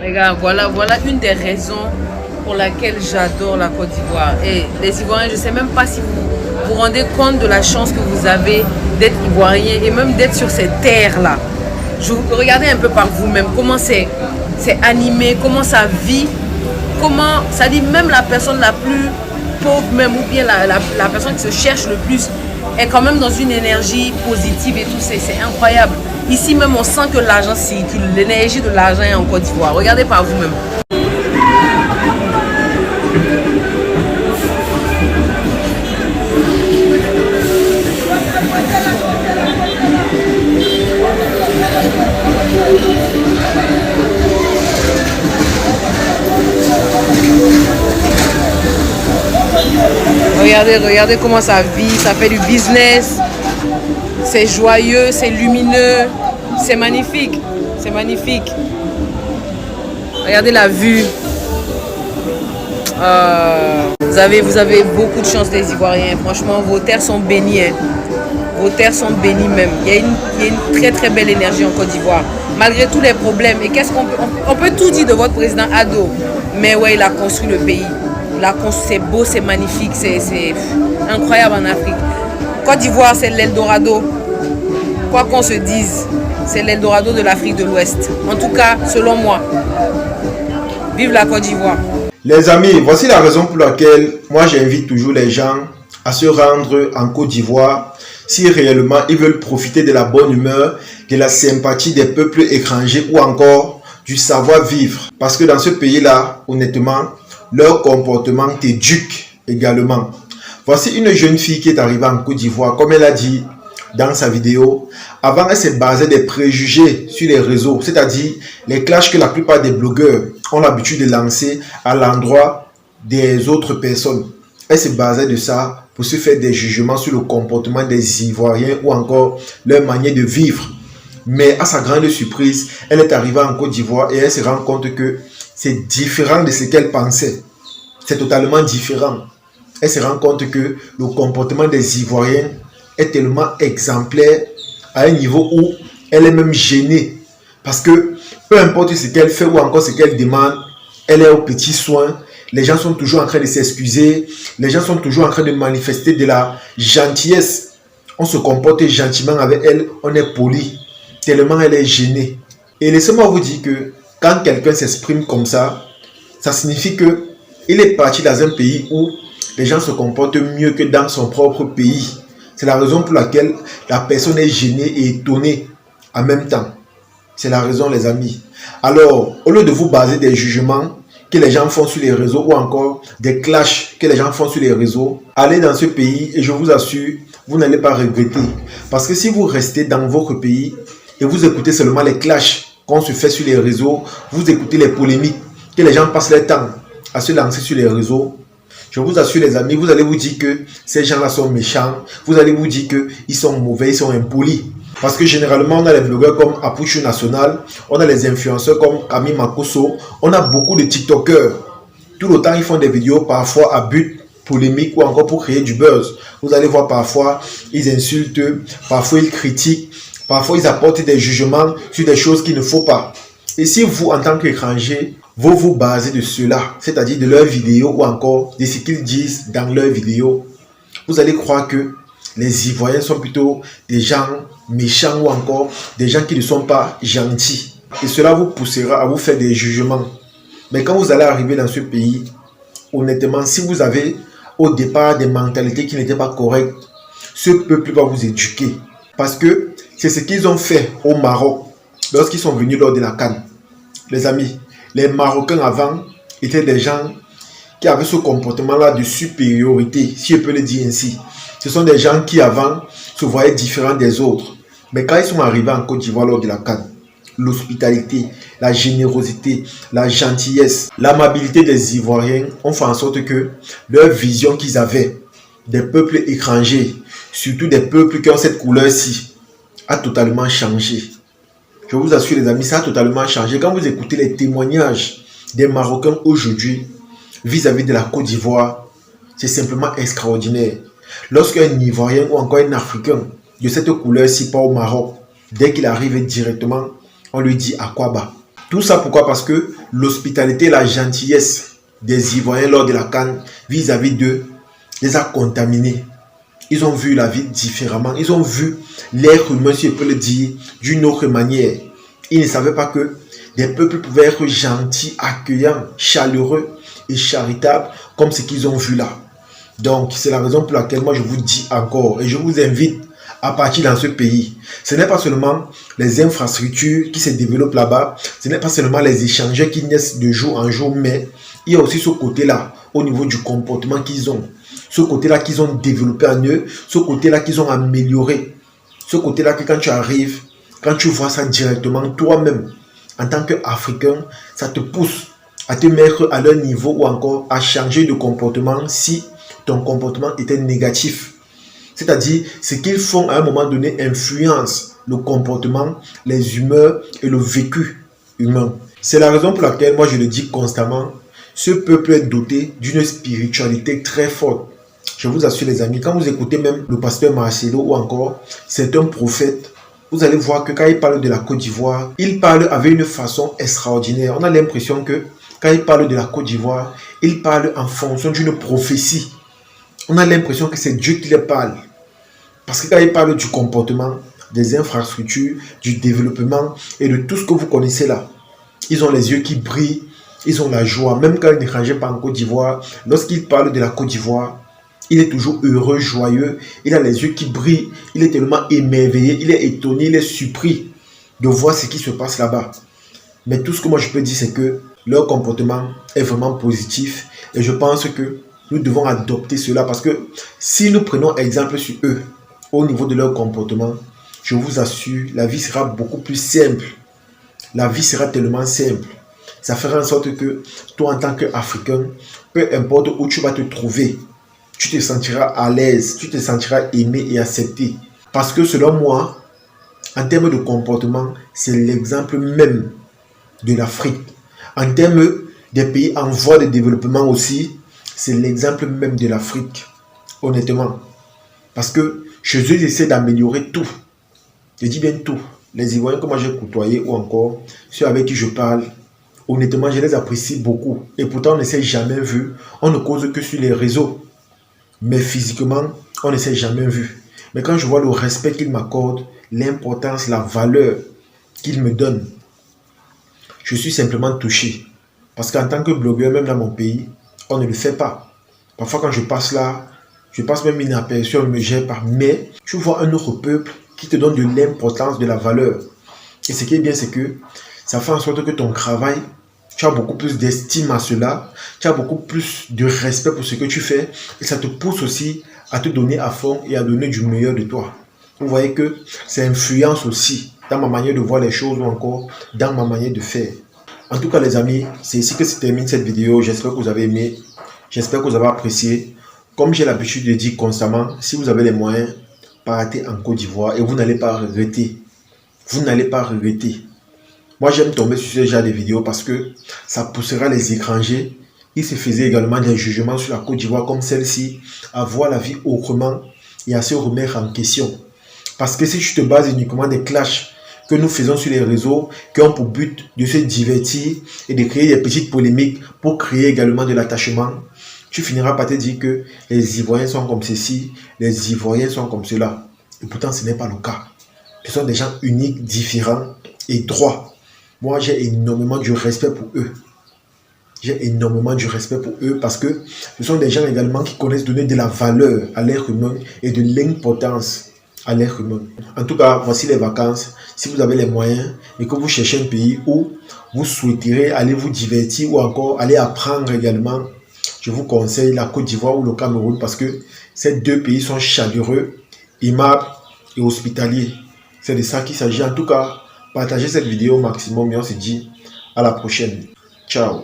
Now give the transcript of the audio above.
Regarde, voilà une des raisons pour laquelle j'adore la Côte d'Ivoire. Et les Ivoiriens, je ne sais même pas si vous vous rendez compte de la chance que vous avez d'être Ivoirien et même d'être sur ces terres-là. Regardez un peu par vous-même comment c'est animé, comment ça vit, comment, ça dit même la personne la plus pauvre même, ou bien la personne qui se cherche le plus, est quand même dans une énergie positive et tout, c'est incroyable. Ici même, on sent que l'argent circule, l'énergie de l'argent est en Côte d'Ivoire. Regardez par vous-même. Regardez comment ça vit, ça fait du business. C'est joyeux, c'est lumineux, c'est magnifique, c'est magnifique. Regardez la vue. Vous avez beaucoup de chance les Ivoiriens. Franchement, vos terres sont bénies. Hein. Vos terres sont bénies même. Il y a une très très belle énergie en Côte d'Ivoire. Malgré tous les problèmes. Et qu'est-ce on peut tout dire de votre président Ado. Mais ouais, il a construit le pays. C'est beau, c'est magnifique, c'est incroyable en Afrique. Côte d'Ivoire, c'est l'Eldorado. Quoi qu'on se dise, c'est l'Eldorado de l'Afrique de l'Ouest. En tout cas, selon moi. Vive la Côte d'Ivoire. Les amis, voici la raison pour laquelle moi j'invite toujours les gens à se rendre en Côte d'Ivoire si réellement ils veulent profiter de la bonne humeur, de la sympathie des peuples étrangers ou encore du savoir-vivre. Parce que dans ce pays-là, honnêtement, leur comportement t'éduque également. Voici une jeune fille qui est arrivée en Côte d'Ivoire, comme elle a dit dans sa vidéo. Avant, elle s'est basée des préjugés sur les réseaux, c'est-à-dire les clashs que la plupart des blogueurs ont l'habitude de lancer à l'endroit des autres personnes. Elle se basait de ça pour se faire des jugements sur le comportement des Ivoiriens ou encore leur manière de vivre. Mais à sa grande surprise, elle est arrivée en Côte d'Ivoire et elle se rend compte que c'est différent de ce qu'elle pensait. C'est totalement différent. Elle se rend compte que le comportement des Ivoiriens est tellement exemplaire à un niveau où elle est même gênée. Parce que peu importe ce qu'elle fait ou encore ce qu'elle demande, elle est aux petits soins. Les gens sont toujours en train de s'excuser. Les gens sont toujours en train de manifester de la gentillesse. On se comporte gentiment avec elle. On est poli. Tellement elle est gênée. Et laissez-moi vous dire que quand quelqu'un s'exprime comme ça signifie qu'il est parti dans un pays où les gens se comportent mieux que dans son propre pays. C'est la raison pour laquelle la personne est gênée et étonnée en même temps. C'est la raison, les amis. Alors, au lieu de vous baser des jugements que les gens font sur les réseaux ou encore des clashs que les gens font sur les réseaux, allez dans ce pays et je vous assure, vous n'allez pas regretter. Parce que si vous restez dans votre pays et vous écoutez seulement les clashs qu'on se fait sur les réseaux, vous écoutez les polémiques, que les gens passent leur temps à se lancer sur les réseaux, je vous assure les amis, vous allez vous dire que ces gens-là sont méchants, vous allez vous dire qu'ils sont mauvais, ils sont impolis. Parce que généralement, on a les blogueurs comme Apuchu National, on a les influenceurs comme Camille Makosso, on a beaucoup de TikTokers. Tout le temps, ils font des vidéos parfois à but polémique ou encore pour créer du buzz. Vous allez voir parfois, ils insultent, parfois ils critiquent, parfois ils apportent des jugements sur des choses qu'il ne faut pas. Et si vous, en tant qu'étranger, vous vous basez de cela, c'est-à-dire de leurs vidéos ou encore de ce qu'ils disent dans leurs vidéos, vous allez croire que les Ivoiriens sont plutôt des gens méchants ou encore des gens qui ne sont pas gentils. Et cela vous poussera à vous faire des jugements. Mais quand vous allez arriver dans ce pays, honnêtement, si vous avez au départ des mentalités qui n'étaient pas correctes, ce peuple va vous éduquer. Parce que c'est ce qu'ils ont fait au Maroc lorsqu'ils sont venus lors de la CAN. Les amis, les Marocains avant étaient des gens qui avaient ce comportement-là de supériorité, si je peux le dire ainsi. Ce sont des gens qui avant se voyaient différents des autres. Mais quand ils sont arrivés en Côte d'Ivoire lors de la CAN, l'hospitalité, la générosité, la gentillesse, l'amabilité des Ivoiriens ont fait en sorte que leur vision qu'ils avaient des peuples étrangers, surtout des peuples qui ont cette couleur-ci, a totalement changé. Je vous assure les amis, ça a totalement changé. Quand vous écoutez les témoignages des Marocains aujourd'hui vis-à-vis de la Côte d'Ivoire, c'est simplement extraordinaire. Lorsqu'un Ivoirien ou encore un Africain de cette couleur-ci part au Maroc, dès qu'il arrive directement, on lui dit Akwaba. Tout ça pourquoi? Parce que l'hospitalité et la gentillesse des Ivoiriens lors de la CAN vis-à-vis d'eux les a contaminés. Ils ont vu la vie différemment. Ils ont vu l'être humain, si je peux le dire, d'une autre manière. Ils ne savaient pas que des peuples pouvaient être gentils, accueillants, chaleureux et charitables comme ce qu'ils ont vu là. Donc, c'est la raison pour laquelle moi je vous dis encore et je vous invite à partir dans ce pays. Ce n'est pas seulement les infrastructures qui se développent là-bas, ce n'est pas seulement les échangeurs qui naissent de jour en jour, mais il y a aussi ce côté-là au niveau du comportement qu'ils ont. Ce côté-là qu'ils ont développé en eux, ce côté-là qu'ils ont amélioré. Ce côté-là que quand tu arrives, quand tu vois ça directement toi-même, en tant qu'Africain, ça te pousse à te mettre à leur niveau ou encore à changer de comportement si ton comportement était négatif. C'est-à-dire, ce qu'ils font à un moment donné influence le comportement, les humeurs et le vécu humain. C'est la raison pour laquelle moi je le dis constamment, ce peuple est doté d'une spiritualité très forte. Je vous assure les amis, quand vous écoutez même le pasteur Marcelo ou encore c'est un prophète, vous allez voir que quand il parle de la Côte d'Ivoire, il parle avec une façon extraordinaire. On a l'impression que quand il parle de la Côte d'Ivoire, il parle en fonction d'une prophétie. On a l'impression que c'est Dieu qui les parle. Parce que quand il parle du comportement, des infrastructures, du développement et de tout ce que vous connaissez là, ils ont les yeux qui brillent, ils ont la joie. Même quand il n'échangeait pas en Côte d'Ivoire, lorsqu'il parle de la Côte d'Ivoire, il est toujours heureux, joyeux, il a les yeux qui brillent, il est tellement émerveillé, il est étonné, il est surpris de voir ce qui se passe là-bas. Mais tout ce que moi je peux dire, c'est que leur comportement est vraiment positif et je pense que nous devons adopter cela parce que si nous prenons exemple sur eux, au niveau de leur comportement, je vous assure, la vie sera beaucoup plus simple. La vie sera tellement simple. Ça fera en sorte que toi en tant qu'Africain, peu importe où tu vas te trouver, tu te sentiras à l'aise, tu te sentiras aimé et accepté. Parce que selon moi, en termes de comportement, c'est l'exemple même de l'Afrique. En termes des pays en voie de développement aussi, c'est l'exemple même de l'Afrique. Honnêtement. Parce que chez eux, ils essaient d'améliorer tout. Je dis bien tout. Les Ivoiriens que moi j'ai côtoyés ou encore ceux avec qui je parle, honnêtement, je les apprécie beaucoup. Et pourtant, on ne s'est jamais vu. On ne cause que sur les réseaux. Mais physiquement, on ne s'est jamais vu. Mais quand je vois le respect qu'ils m'accordent, l'importance, la valeur qu'ils me donnent, je suis simplement touché. Parce qu'en tant que blogueur, même dans mon pays, on ne le fait pas. Parfois, quand je passe là, je passe même inaperçu, on ne me gère pas. Mais tu vois un autre peuple qui te donne de l'importance, de la valeur. Et ce qui est bien, c'est que ça fait en sorte que ton travail, tu as beaucoup plus d'estime à cela, tu as beaucoup plus de respect pour ce que tu fais et ça te pousse aussi à te donner à fond et à donner du meilleur de toi. Vous voyez que ça influence aussi dans ma manière de voir les choses ou encore dans ma manière de faire. En tout cas les amis, c'est ici que se termine cette vidéo. J'espère que vous avez aimé, j'espère que vous avez apprécié. Comme j'ai l'habitude de dire constamment, si vous avez les moyens, partez en Côte d'Ivoire et vous n'allez pas regretter. Vous n'allez pas regretter. Moi, j'aime tomber sur ce genre de vidéos parce que ça poussera les étrangers. Ils se faisaient également des jugements sur la Côte d'Ivoire comme celle-ci, à voir la vie autrement et à se remettre en question. Parce que si tu te bases uniquement des clashs que nous faisons sur les réseaux, qui ont pour but de se divertir et de créer des petites polémiques pour créer également de l'attachement, tu finiras par te dire que les Ivoiriens sont comme ceci, les Ivoiriens sont comme cela. Et pourtant, ce n'est pas le cas. Ce sont des gens uniques, différents et droits. Moi, j'ai énormément du respect pour eux. J'ai énormément du respect pour eux parce que ce sont des gens également qui connaissent donner de la valeur à l'être humain et de l'importance à l'être humain. En tout cas, voici les vacances. Si vous avez les moyens et que vous cherchez un pays où vous souhaiterez aller vous divertir ou encore aller apprendre également, je vous conseille la Côte d'Ivoire ou le Cameroun parce que ces deux pays sont chaleureux, aimables et hospitaliers. C'est de ça qu'il s'agit. En tout cas, partagez cette vidéo au maximum et on se dit à la prochaine. Ciao.